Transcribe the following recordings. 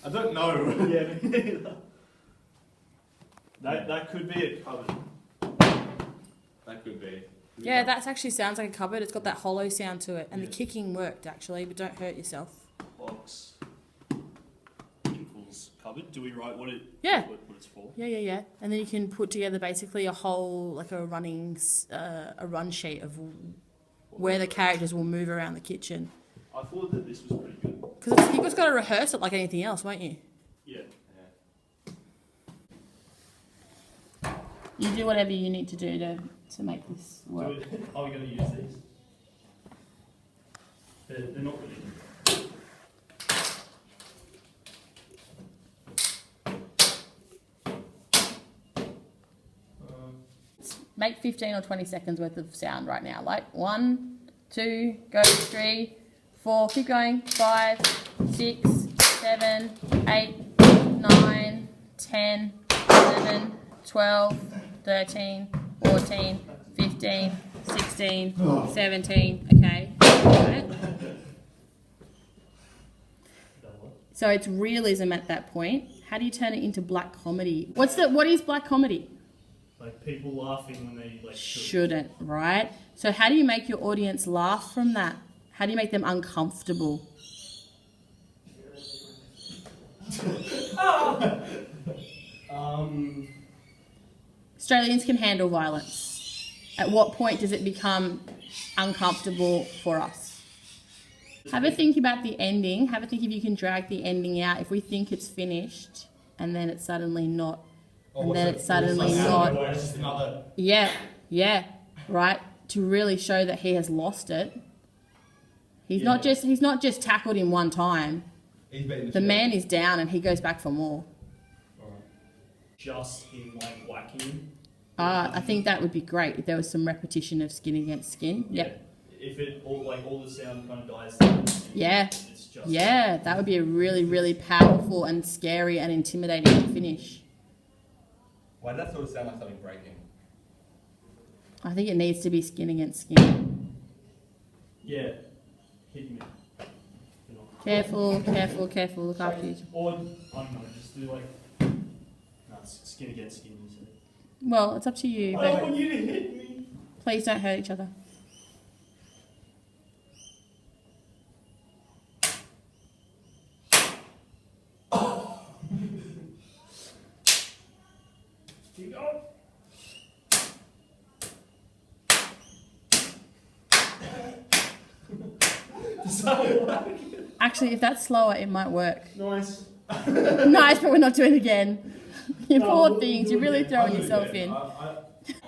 I don't know. Yeah, me neither. That could be a cupboard. That could be. Yeah, that actually sounds like a cupboard. It's got that hollow sound to it. And Yeah. the kicking worked, actually, but don't hurt yourself. Box. Equals cupboard. Do we write what it's for? Yeah. And then you can put together basically a whole, like a run sheet of where the characters will move around the kitchen. I thought that this was pretty good. Because you've just got to rehearse it like anything else, won't you? Yeah. You do whatever you need to do to make this work. Are we going to use these? They're not really. Make 15 or 20 seconds worth of sound right now. Like 1, 2, go 3, 4, keep going, 5, 6, 7, 8, 9, 10, 11, 12, 13, 14, 15, 16, 17, okay. Right. So it's realism at that point. How do you turn it into black comedy? What is black comedy? Like people laughing when they like Shouldn't, right? So how do you make your audience laugh from that? How do you make them uncomfortable? Australians can handle violence. At what point does it become uncomfortable for us? Have a think about the ending. Have a think if you can drag the ending out. If we think it's finished and then it's suddenly not. And then it's suddenly not. Yeah, right. To really show that he has lost it. He's not just tackled him one time. The man is down and he goes back for more. Just him like whacking him. I think that would be great if there was some repetition of skin against skin. Yep. If it all the sound kind of dies down. Yeah. It's just That would be a really, really powerful and scary and intimidating to finish. Why does that sort of sound like something breaking? I think it needs to be skin against skin. Yeah. Hit me. Careful. Look after you. Or, I don't know, just do like... No, it's skin against skin, you said. Well, it's up to you. I don't want you to hit me. Please don't hurt each other. Keep going. Does that work? Actually, if that's slower, it might work. Nice. Nice, but we're not doing it again. You poor we'll things. do You're it really again. throwing I'll do it yourself again.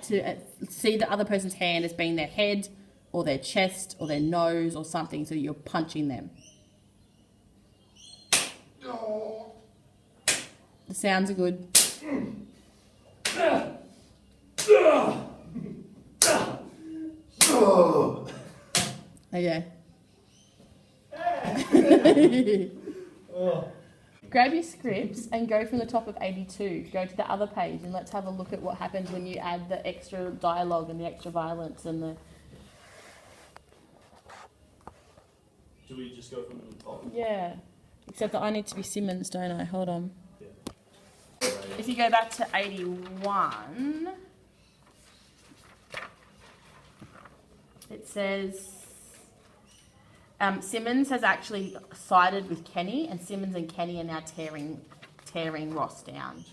in. To see the other person's hand as being their head or their chest or their nose or something, so you're punching them. The sounds are good. Okay. Grab your scripts and go from the top of 82. Go to the other page and let's have a look at what happens when you add the extra dialogue and the extra violence and the... Do we just go from the top? Yeah. Except that I need to be Simmons, don't I? Hold on. Yeah. If you go back to 81, it says Simmons has actually sided with Kenny, and Simmons and Kenny are now tearing Ross down.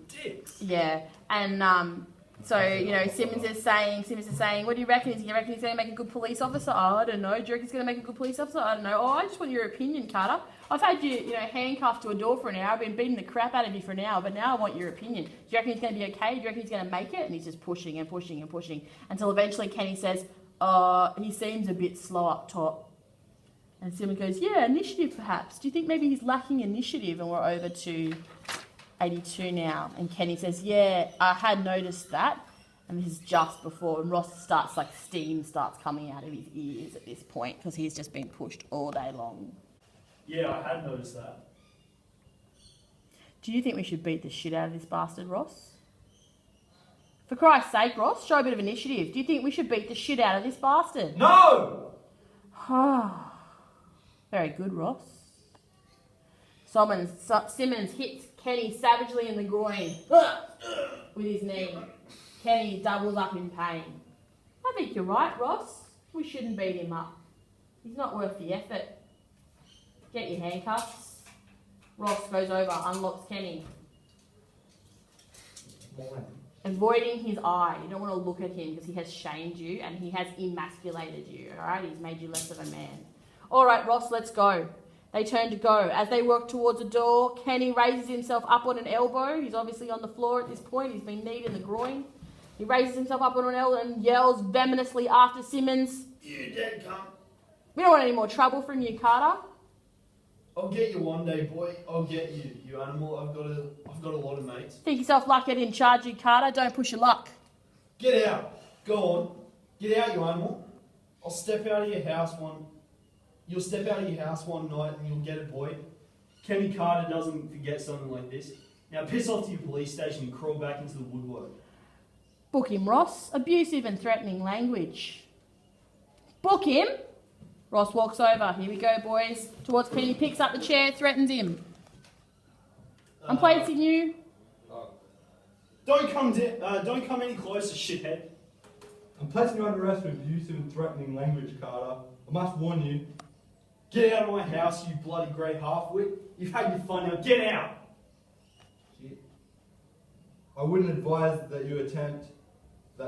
Dicks. Yeah, and so you know, Simmons is saying, what do you reckon? Do you reckon he's going to make a good police officer? Oh, I don't know. Do you reckon he's going to make a good police officer? I don't know. Oh, I just want your opinion, Carter. I've had you, handcuffed to a door for an hour. I've been beating the crap out of you for an hour, but now I want your opinion. Do you reckon he's going to be okay? Do you reckon he's going to make it? And he's just pushing and pushing and pushing until eventually Kenny says, he seems a bit slow up top. And Simmons goes, yeah, initiative perhaps. Do you think maybe he's lacking initiative? And we're over to 82 now. And Kenny says, yeah, I had noticed that. And this is just before, and Ross starts, steam starts coming out of his ears at this point because he's just been pushed all day long. Yeah, I had noticed that. Do you think we should beat the shit out of this bastard, Ross? For Christ's sake, Ross, show a bit of initiative. Do you think we should beat the shit out of this bastard? No! Very good, Ross. Simmons hits Kenny savagely in the groin with his knee. Kenny doubles up in pain. I think you're right, Ross. We shouldn't beat him up. He's not worth the effort. Get your handcuffs. Ross goes over, unlocks Kenny. Avoiding his eye. You don't want to look at him because he has shamed you and he has emasculated you, alright? He's made you less of a man. Alright, Ross, let's go. They turn to go. As they work towards the door, Kenny raises himself up on an elbow. He's obviously on the floor at this point. He's been kneed in the groin. He raises himself up on an elbow and yells venomously after Simmons. You dead cunt. We don't want any more trouble from you, Carter. I'll get you one day, boy. I'll get you, you animal. I've got a lot of mates. Think yourself lucky I didn't charge you, Carter. Don't push your luck. Get out. Go on. Get out, you animal. I'll step out of your house one. You'll step out of your house one night and you'll get it, boy. Kenny Carter doesn't forget something like this. Now piss off to your police station and crawl back into the woodwork. Book him, Ross. Abusive and threatening language. Book him. Ross walks over. Here we go, boys. Towards Kenny, picks up the chair, threatens him. I'm placing you. Don't come any closer, shithead. I'm placing you under arrest for abusive and threatening language, Carter. I must warn you. Get out of my house, you bloody grey half-wit. You've had your fun now. Get out. I wouldn't advise that you attempt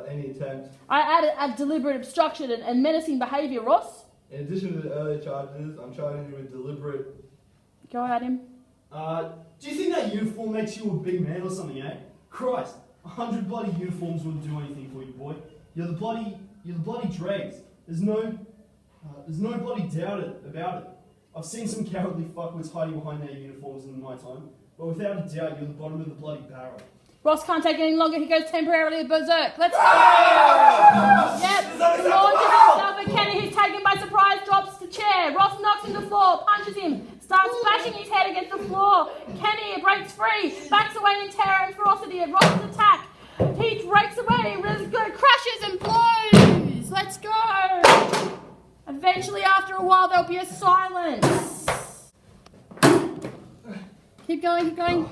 any attempt. I added a deliberate obstruction and menacing behaviour, Ross. In addition to the earlier charges, I'm charging you with deliberate. Go at him. Do you think that uniform makes you a big man or something, eh? Christ, 100 bloody uniforms wouldn't do anything for you, boy. You're the bloody dregs. There's no bloody doubt about it. I've seen some cowardly fuckwits hiding behind their uniforms in the night time, but without a doubt, you're the bottom of the bloody barrel. Ross can't take it any longer. He goes temporarily berserk. Let's go! Yep. Launches himself at Kenny, who's taken by surprise, drops the chair. Ross knocks him to the floor, punches him, starts bashing his head against the floor. Kenny breaks free, backs away in terror and ferocity at Ross's attack. He breaks away, really good, crashes and blows. Let's go! Eventually, after a while, there'll be a silence. Keep going, keep going.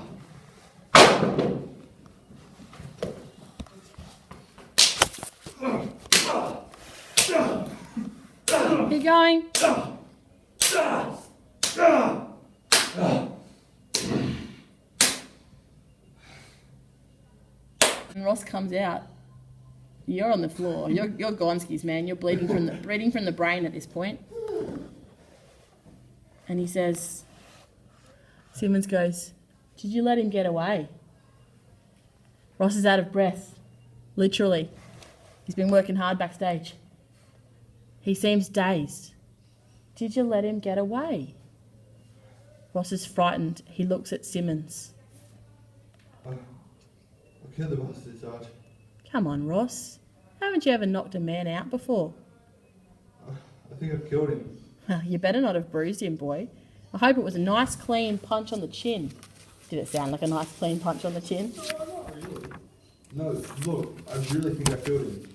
Keep going. And Ross comes out. You're on the floor. You're Gonskis, man. You're bleeding from the brain at this point. And he says, Simmons goes, "Did you let him get away?" Ross is out of breath. Literally. He's been working hard backstage. He seems dazed. "Did you let him get away?" Ross is frightened. He looks at Simmons. I killed the bastard, Sarge. Come on, Ross. Haven't you ever knocked a man out before? I think I've killed him. Well, you better not have bruised him, boy. I hope it was a nice, clean punch on the chin. Did it sound like a nice, clean punch on the chin? No, not really. No, look, I really think I killed him.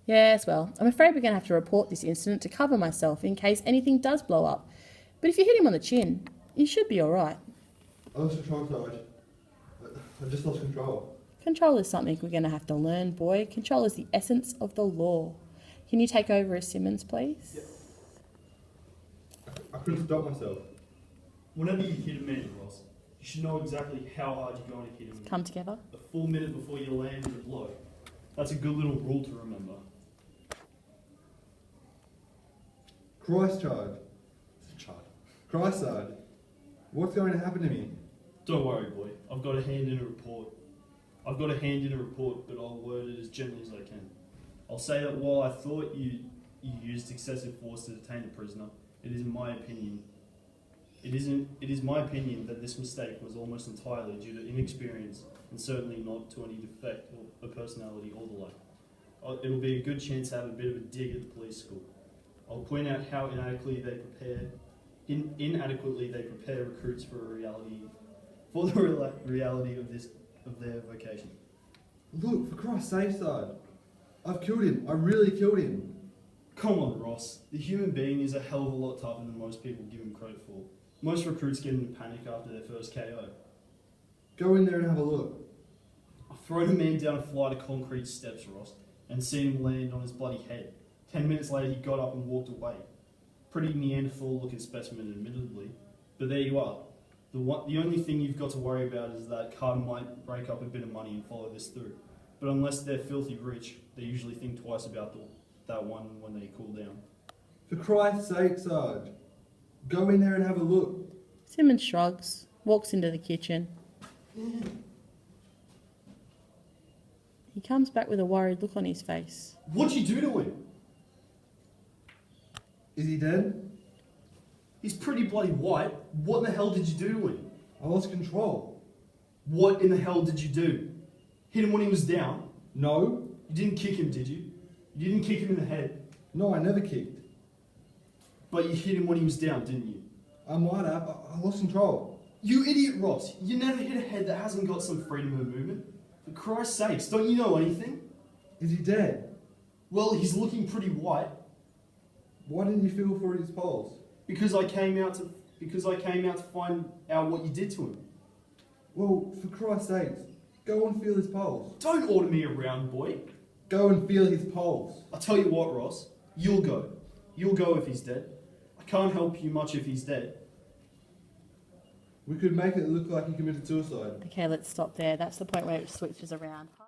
Yes, well, I'm afraid we're going to have to report this incident to cover myself in case anything does blow up. But if you hit him on the chin, you should be all right. I lost control, Sarge. I just lost control. Control is something we're going to have to learn, boy. Control is the essence of the law. Can you take over as Simmons, please? Yeah. I couldn't stop myself. Whenever you hit a man, Ross, you should know exactly how hard you're going to hit him. Come together. A full minute before you land the blow. That's a good little rule to remember. Christ, Christ, Sarge. What's going to happen to me? Don't worry, boy. I've got a hand in a report. But I'll word it as gently as I can. I'll say that while I thought you used excessive force to detain a prisoner, it is my opinion that this mistake was almost entirely due to inexperience and certainly not to any defect of personality or the like. It'll be a good chance to have a bit of a dig at the police school. I'll point out how inadequately they prepare recruits for the reality of their vocation. Look, for Christ's sake, Sarge. I've killed him. I really killed him. Come on, Ross. The human being is a hell of a lot tougher than most people give him credit for. Most recruits get in a panic after their first KO. Go in there and have a look. I've thrown a man down a flight of concrete steps, Ross, and seen him land on his bloody head. 10 minutes later, he got up and walked away. Pretty Neanderthal-looking specimen, admittedly, but there you are. The only thing you've got to worry about is that Carter might break up a bit of money and follow this through. But unless they're filthy rich, they usually think twice about that one when they cool down. For Christ's sake, Sarge. Go in there and have a look. Simmons shrugs, walks into the kitchen. He comes back with a worried look on his face. What'd you do to him? Is he dead? He's pretty bloody white. What in the hell did you do to him? I lost control. What in the hell did you do? Hit him when he was down? No. You didn't kick him, did you? You didn't kick him in the head. No, I never kicked. But you hit him when he was down, didn't you? I might have. I lost control. You idiot, Ross. You never hit a head that hasn't got some freedom of movement. For Christ's sakes, don't you know anything? Is he dead? Well, he's looking pretty white. Why didn't you feel for his pulse? Because I came out to find out what you did to him. Well, for Christ's sakes, go and feel his pulse. Don't order me around, boy. Go and feel his pulse. I'll tell you what, Ross. You'll go. You'll go if he's dead. I can't help you much if he's dead. We could make it look like he committed suicide. Okay, let's stop there. That's the point where it switches around.